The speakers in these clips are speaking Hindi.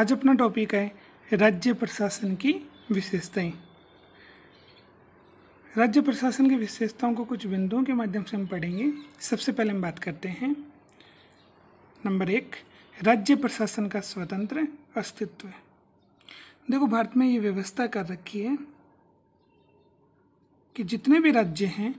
आज अपना टॉपिक है राज्य प्रशासन की विशेषताएं। राज्य प्रशासन की विशेषताओं को कुछ बिंदुओं के माध्यम से हम पढ़ेंगे। सबसे पहले हम बात करते हैं नंबर 1, राज्य प्रशासन का स्वतंत्र अस्तित्व। देखो, भारत में ये व्यवस्था कर रखी है कि जितने भी राज्य हैं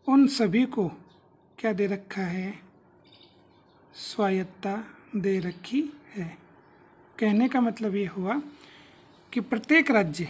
उन सभी को क्या दे रखा है, स्वायत्तता दे रखी है। कहने का मतलब ये हुआ कि प्रत्येक राज्य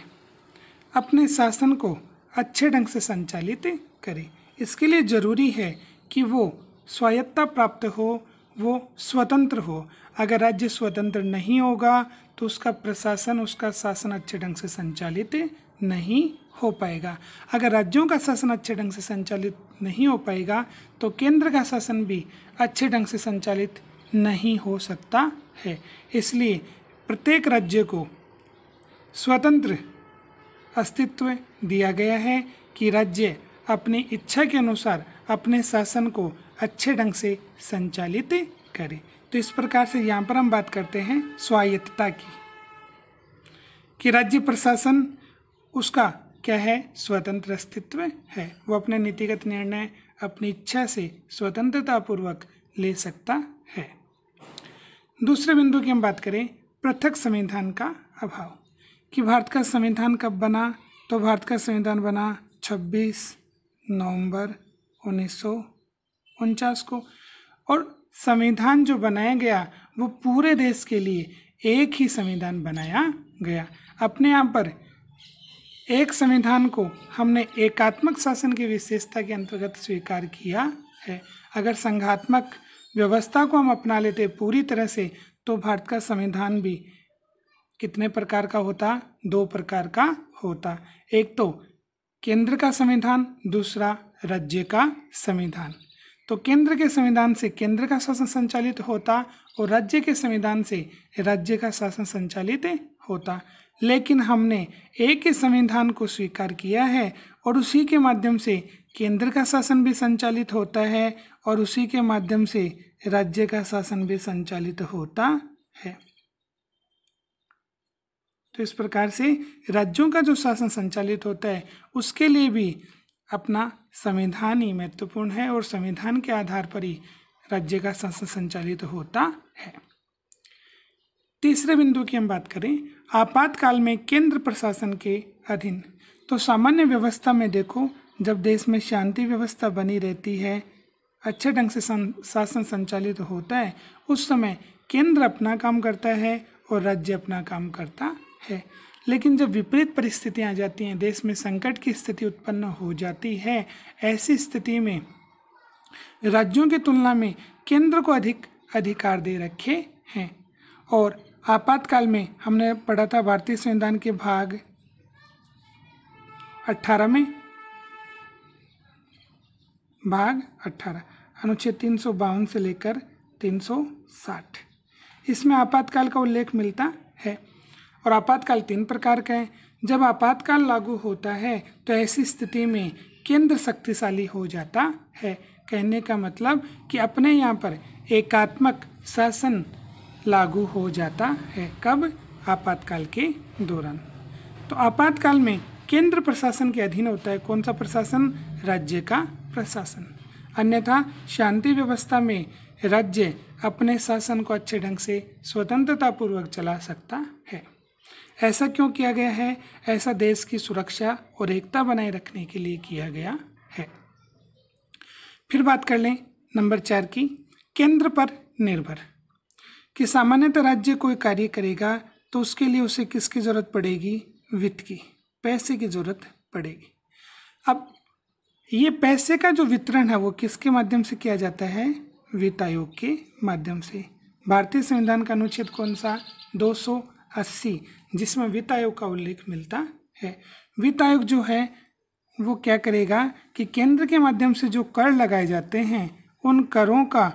अपने शासन को अच्छे ढंग से संचालित करे। इसके लिए ज़रूरी है कि वो स्वायत्तता प्राप्त हो, वो स्वतंत्र हो। अगर राज्य स्वतंत्र नहीं होगा तो उसका प्रशासन, उसका शासन अच्छे ढंग से संचालित नहीं हो पाएगा। अगर राज्यों का शासन अच्छे ढंग से संचालित नहीं हो पाएगा तो केंद्र का शासन भी अच्छे ढंग से संचालित नहीं हो सकता है। इसलिए प्रत्येक राज्य को स्वतंत्र अस्तित्व दिया गया है कि राज्य अपनी इच्छा के अनुसार अपने शासन को अच्छे ढंग से संचालित करे। तो इस प्रकार से यहाँ पर हम बात करते हैं स्वायत्तता की, कि राज्य प्रशासन उसका क्या है, स्वतंत्र अस्तित्व है। वो अपने नीतिगत निर्णय अपनी इच्छा से स्वतंत्रतापूर्वक ले सकता है। दूसरे बिंदु की हम बात करें, पृथक संविधान का अभाव। कि भारत का संविधान कब बना, तो भारत का संविधान बना 26 नवंबर 1949 को। और संविधान जो बनाया गया वो पूरे देश के लिए एक ही संविधान बनाया गया। अपने यहाँ पर एक संविधान को हमने एकात्मक शासन की विशेषता के अंतर्गत स्वीकार किया है। अगर संघात्मक व्यवस्था को हम अपना लेते पूरी तरह से तो भारत का संविधान भी कितने प्रकार का होता, 2 प्रकार का होता। एक तो केंद्र का संविधान, दूसरा राज्य का संविधान। तो केंद्र के संविधान से केंद्र का शासन संचालित होता और राज्य के संविधान से राज्य का शासन संचालित होता। लेकिन हमने एक ही संविधान को स्वीकार किया है और उसी के माध्यम से केंद्र का शासन भी संचालित होता है और उसी के माध्यम से राज्य का शासन भी संचालित होता है। तो इस प्रकार से राज्यों का जो शासन संचालित होता है उसके लिए भी अपना संविधान ही महत्वपूर्ण है और संविधान के आधार पर ही राज्य का शासन संचालित होता है। तीसरे बिंदु की हम बात करें, आपातकाल में केंद्र प्रशासन के अधीन। तो सामान्य व्यवस्था में देखो, जब देश में शांति व्यवस्था बनी रहती है, अच्छे ढंग से शासन संचालित होता है, उस समय केंद्र अपना काम करता है और राज्य अपना काम करता है। लेकिन जब विपरीत परिस्थितियां आ जाती हैं, देश में संकट की स्थिति उत्पन्न हो जाती है, ऐसी स्थिति में राज्यों की तुलना में केंद्र को अधिक अधिकार दे रखे हैं। और आपातकाल में हमने पढ़ा था भारतीय संविधान के भाग 18 में, भाग 18 अनुच्छेद 352 से लेकर 360, इसमें आपातकाल का उल्लेख मिलता है। और आपातकाल 3 प्रकार का है। जब आपातकाल लागू होता है तो ऐसी स्थिति में केंद्र शक्तिशाली हो जाता है। कहने का मतलब कि अपने यहाँ पर एकात्मक शासन लागू हो जाता है। कब? आपातकाल के दौरान। तो आपातकाल में केंद्र प्रशासन के अधीन होता है। कौन सा प्रशासन? राज्य का प्रशासन। अन्यथा शांति व्यवस्था में राज्य अपने शासन को अच्छे ढंग से स्वतंत्रतापूर्वक चला सकता है। ऐसा क्यों किया गया है? ऐसा देश की सुरक्षा और एकता बनाए रखने के लिए किया गया है। फिर बात कर लें नंबर 4 की, केंद्र पर निर्भर। कि सामान्यतः राज्य कोई कार्य करेगा तो उसके लिए उसे किसकी जरूरत पड़ेगी? वित्त की, पैसे की जरूरत पड़ेगी। अब ये पैसे का जो वितरण है वो किसके माध्यम से किया जाता है? वित्त आयोग के माध्यम से। भारतीय संविधान का अनुच्छेद कौन सा? 280, जिसमें वित्त आयोग का उल्लेख मिलता है। वित्त आयोग जो है वो क्या करेगा कि केंद्र के माध्यम से जो कर लगाए जाते हैं उन करों का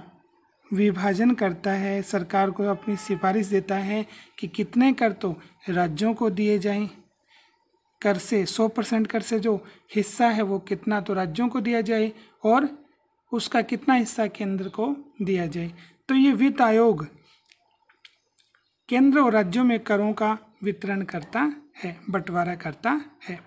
विभाजन करता है, सरकार को अपनी सिफारिश देता है कि कितने कर तो राज्यों को दिए जाएं, कर से 100% कर से जो हिस्सा है वो कितना तो राज्यों को दिया जाए और उसका कितना हिस्सा केंद्र को दिया जाए। तो ये वित्त आयोग केंद्र और राज्यों में करों का वितरण करता है, बंटवारा करता है।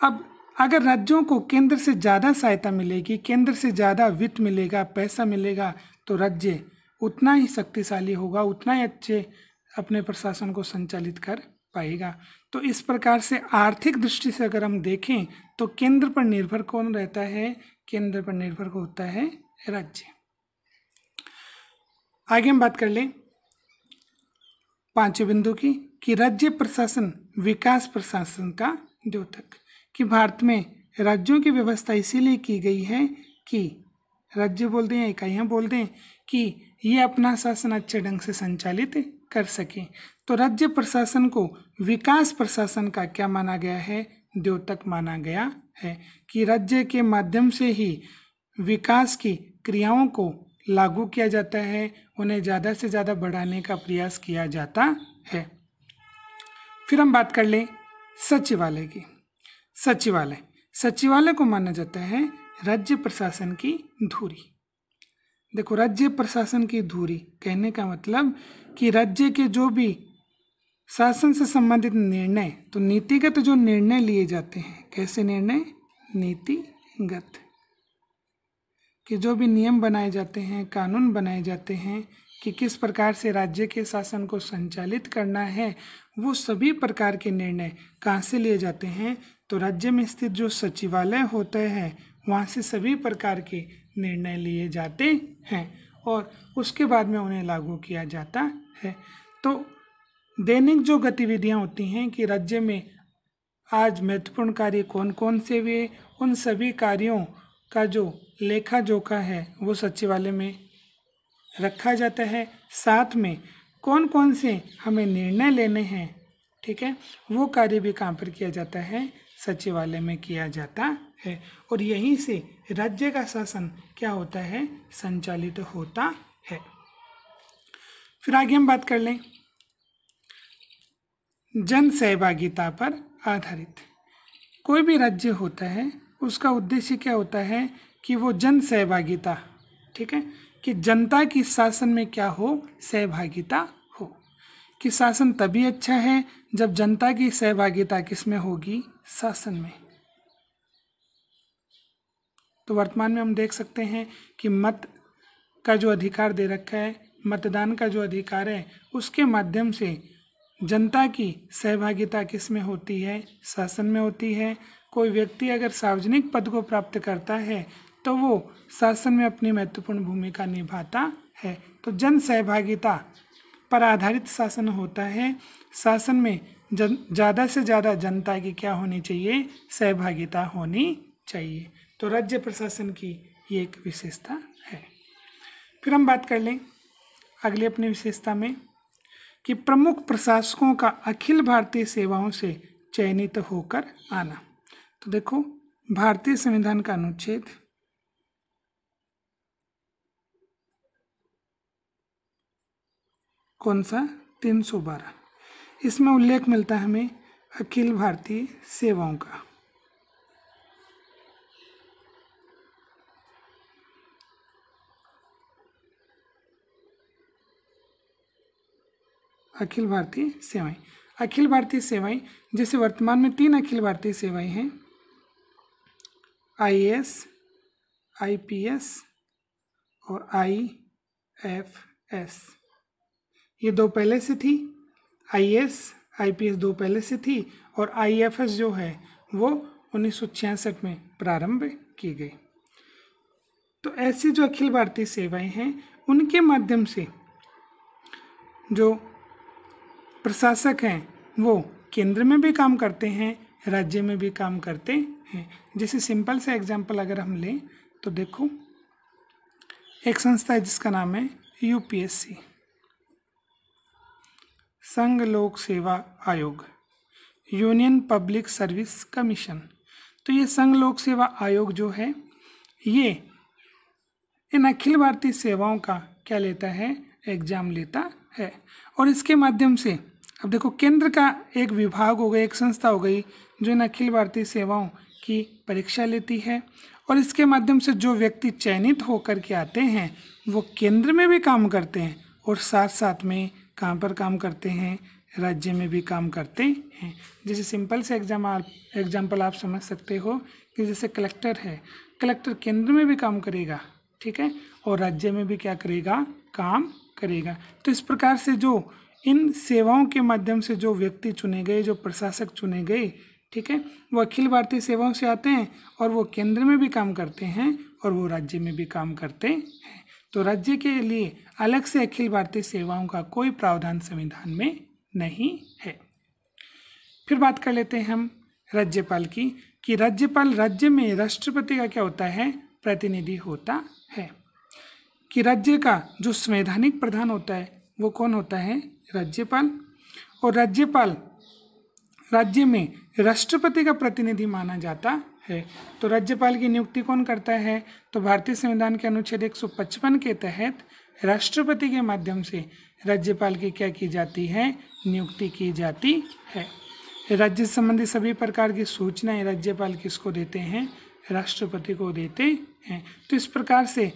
अब अगर राज्यों को केंद्र से ज़्यादा सहायता मिलेगी, केंद्र से ज़्यादा वित्त मिलेगा, पैसा मिलेगा, तो राज्य उतना ही शक्तिशाली होगा, उतना ही अच्छे अपने प्रशासन को संचालित कर पाएगा। तो इस प्रकार से आर्थिक दृष्टि से अगर हम देखें तो केंद्र पर निर्भर कौन रहता है? केंद्र पर निर्भर होता है राज्य। आगे हम बात कर लें 5वें बिंदु की कि राज्य प्रशासन विकास प्रशासन का द्योतक। कि भारत में राज्यों की व्यवस्था इसीलिए की गई है कि राज्य बोल दें या इकाइयाँ बोल दें कि ये अपना शासन अच्छे ढंग से संचालित कर सकें। तो राज्य प्रशासन को विकास प्रशासन का क्या माना गया है? द्योतक माना गया है कि राज्य के माध्यम से ही विकास की क्रियाओं को लागू किया जाता है, उन्हें ज़्यादा से ज़्यादा बढ़ाने का प्रयास किया जाता है। फिर हम बात कर लें सचिवालय की। सचिवालय को माना जाता है राज्य प्रशासन की धुरी। देखो, राज्य प्रशासन की धुरी कहने का मतलब कि राज्य के जो भी शासन से संबंधित निर्णय, तो नीतिगत जो निर्णय लिए जाते हैं, कैसे निर्णय? नीतिगत, कि जो भी नियम बनाए जाते हैं, कानून बनाए जाते हैं कि किस प्रकार से राज्य के शासन को संचालित करना है, वो सभी प्रकार के निर्णय कहाँ से लिए जाते हैं? तो राज्य में स्थित जो सचिवालय होते हैं वहाँ से सभी प्रकार के निर्णय लिए जाते हैं और उसके बाद में उन्हें लागू किया जाता है। तो दैनिक जो गतिविधियाँ होती हैं कि राज्य में आज महत्वपूर्ण कार्य कौन कौन से हुए, उन सभी कार्यों का जो लेखा जोखा है वो सचिवालय में रखा जाता है। साथ में कौन कौन से हमें निर्णय लेने हैं, ठीक है, वो कार्य भी कहाँ पर किया जाता है? सचिवालय में किया जाता है। और यहीं से राज्य का शासन क्या होता है? संचालित होता है। फिर आगे हम बात कर लें जन सहभागिता पर आधारित। कोई भी राज्य होता है उसका उद्देश्य क्या होता है? कि वो जन सहभागिता, ठीक है, कि जनता की शासन में क्या हो? सहभागिता हो। कि शासन तभी अच्छा है जब जनता की सहभागिता किसमें होगी? शासन में। तो वर्तमान में हम देख सकते हैं कि मत का जो अधिकार दे रखा है, मतदान का जो अधिकार है, उसके माध्यम से जनता की सहभागिता किसमें होती है? शासन में होती है। कोई व्यक्ति अगर सार्वजनिक पद को प्राप्त करता है तो वो शासन में अपनी महत्वपूर्ण भूमिका निभाता है। तो जन सहभागिता पर आधारित शासन होता है। शासन में ज़्यादा से ज़्यादा जनता की क्या होनी चाहिए? सहभागिता होनी चाहिए। तो राज्य प्रशासन की ये एक विशेषता है। फिर हम बात कर लें अगली अपनी विशेषता में कि प्रमुख प्रशासकों का अखिल भारतीय सेवाओं से चयनित होकर आना। तो देखो, भारतीय संविधान का अनुच्छेद 312, इसमें उल्लेख मिलता है हमें अखिल भारतीय सेवाओं का। अखिल भारतीय सेवाएं जैसे वर्तमान में 3 अखिल भारतीय सेवाएं हैं, IAS, IPS और IFS। ये 2 पहले से थी, IAS, IPS 2 पहले से थी और IFS जो है वो 1966 में प्रारंभ की गई। तो ऐसी जो अखिल भारतीय सेवाएं हैं उनके माध्यम से जो प्रशासक हैं वो केंद्र में भी काम करते हैं, राज्य में भी काम करते हैं। जैसे सिंपल सा एग्जांपल अगर हम लें तो देखो, एक संस्था है जिसका नाम है UPSC, संघ लोक सेवा आयोग, यूनियन पब्लिक सर्विस कमीशन। तो ये संघ लोक सेवा आयोग जो है ये इन अखिल भारतीय सेवाओं का क्या लेता है? एग्जाम लेता है। और इसके माध्यम से अब देखो, केंद्र का एक विभाग हो गई, एक संस्था हो गई जो इन अखिल भारतीय सेवाओं की परीक्षा लेती है और इसके माध्यम से जो व्यक्ति चयनित होकर के आते हैं वो केंद्र में भी काम करते हैं और साथ साथ में कहाँ पर काम करते हैं, राज्य में भी काम करते हैं। जैसे सिंपल से एग्जाम्पल आप समझ सकते हो कि जैसे कलेक्टर है, कलेक्टर केंद्र में भी काम करेगा, ठीक है, और राज्य में भी क्या करेगा, काम करेगा। तो इस प्रकार से जो इन सेवाओं के माध्यम से जो व्यक्ति चुने गए, जो प्रशासक चुने गए, ठीक है, वो अखिल भारतीय सेवाओं से आते हैं और वो केंद्र में भी काम करते हैं और वो राज्य में भी काम करते हैं। तो राज्य के लिए अलग से अखिल भारतीय सेवाओं का कोई प्रावधान संविधान में नहीं है। फिर बात कर लेते हैं हम राज्यपाल की, कि राज्यपाल राज्य में राष्ट्रपति का क्या होता है, प्रतिनिधि होता है। कि राज्य का जो संवैधानिक प्रधान होता है वो कौन होता है, राज्यपाल। और राज्यपाल राज्य में राष्ट्रपति का प्रतिनिधि माना जाता है। तो राज्यपाल की नियुक्ति कौन करता है, तो भारतीय संविधान के अनुच्छेद 155 के तहत राष्ट्रपति के माध्यम से राज्यपाल की क्या की जाती है, नियुक्ति की जाती है। राज्य संबंधी सभी प्रकार की सूचनाएं राज्यपाल किसको देते हैं, राष्ट्रपति को देते हैं। तो इस प्रकार से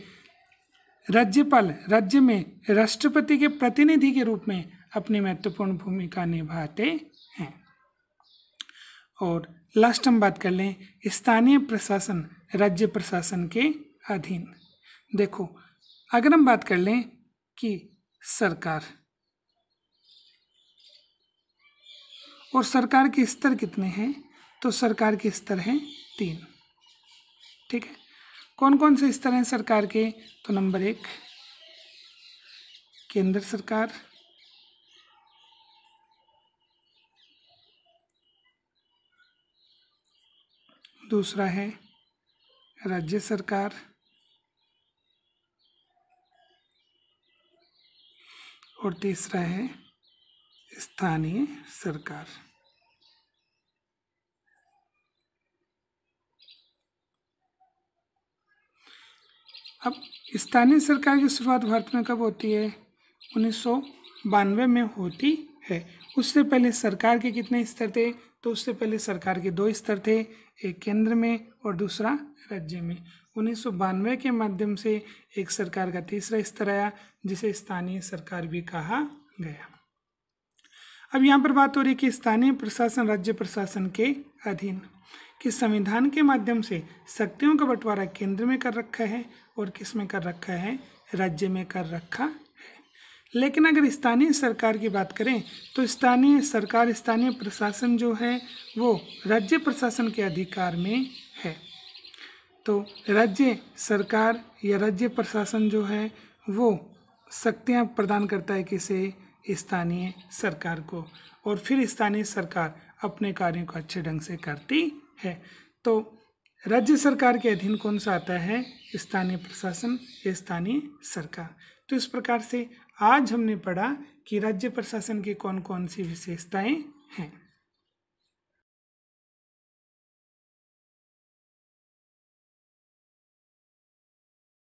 राज्यपाल राज्य में राष्ट्रपति के प्रतिनिधि के रूप में अपनी महत्वपूर्ण भूमिका निभाते हैं। और लास्ट हम बात कर लें स्थानीय प्रशासन राज्य प्रशासन के अधीन। देखो, अगर हम बात कर लें कि सरकार, और सरकार के स्तर कितने हैं, तो सरकार के स्तर हैं 3, ठीक है। कौन कौन से स्तर हैं सरकार के, तो नंबर 1 केंद्र सरकार, दूसरा है राज्य सरकार, और तीसरा है स्थानीय सरकार। अब स्थानीय सरकार की शुरुआत भारत में कब होती है, 1992 में होती है। उससे पहले सरकार के कितने स्तर थे, तो उससे पहले सरकार के 2 स्तर थे, एक केंद्र में और दूसरा राज्य में। 1992 के माध्यम से एक सरकार का तीसरा स्तर आया जिसे स्थानीय सरकार भी कहा गया। अब यहाँ पर बात हो रही है कि स्थानीय प्रशासन राज्य प्रशासन के अधीन, कि संविधान के माध्यम से शक्तियों का बंटवारा केंद्र में कर रखा है और किस में कर रखा है, राज्य में कर रखा है। लेकिन अगर स्थानीय सरकार की बात करें तो स्थानीय सरकार स्थानीय प्रशासन जो है वो राज्य प्रशासन के अधिकार में है। तो राज्य सरकार या राज्य प्रशासन जो है वो शक्तियाँ प्रदान करता है किसे, स्थानीय सरकार को, और फिर स्थानीय सरकार अपने कार्यों को अच्छे ढंग से करती है। तो राज्य सरकार के अधीन कौन सा आता है, स्थानीय प्रशासन या स्थानीय सरकार। तो इस प्रकार से आज हमने पढ़ा कि राज्य प्रशासन की कौन कौन सी विशेषताएं हैं।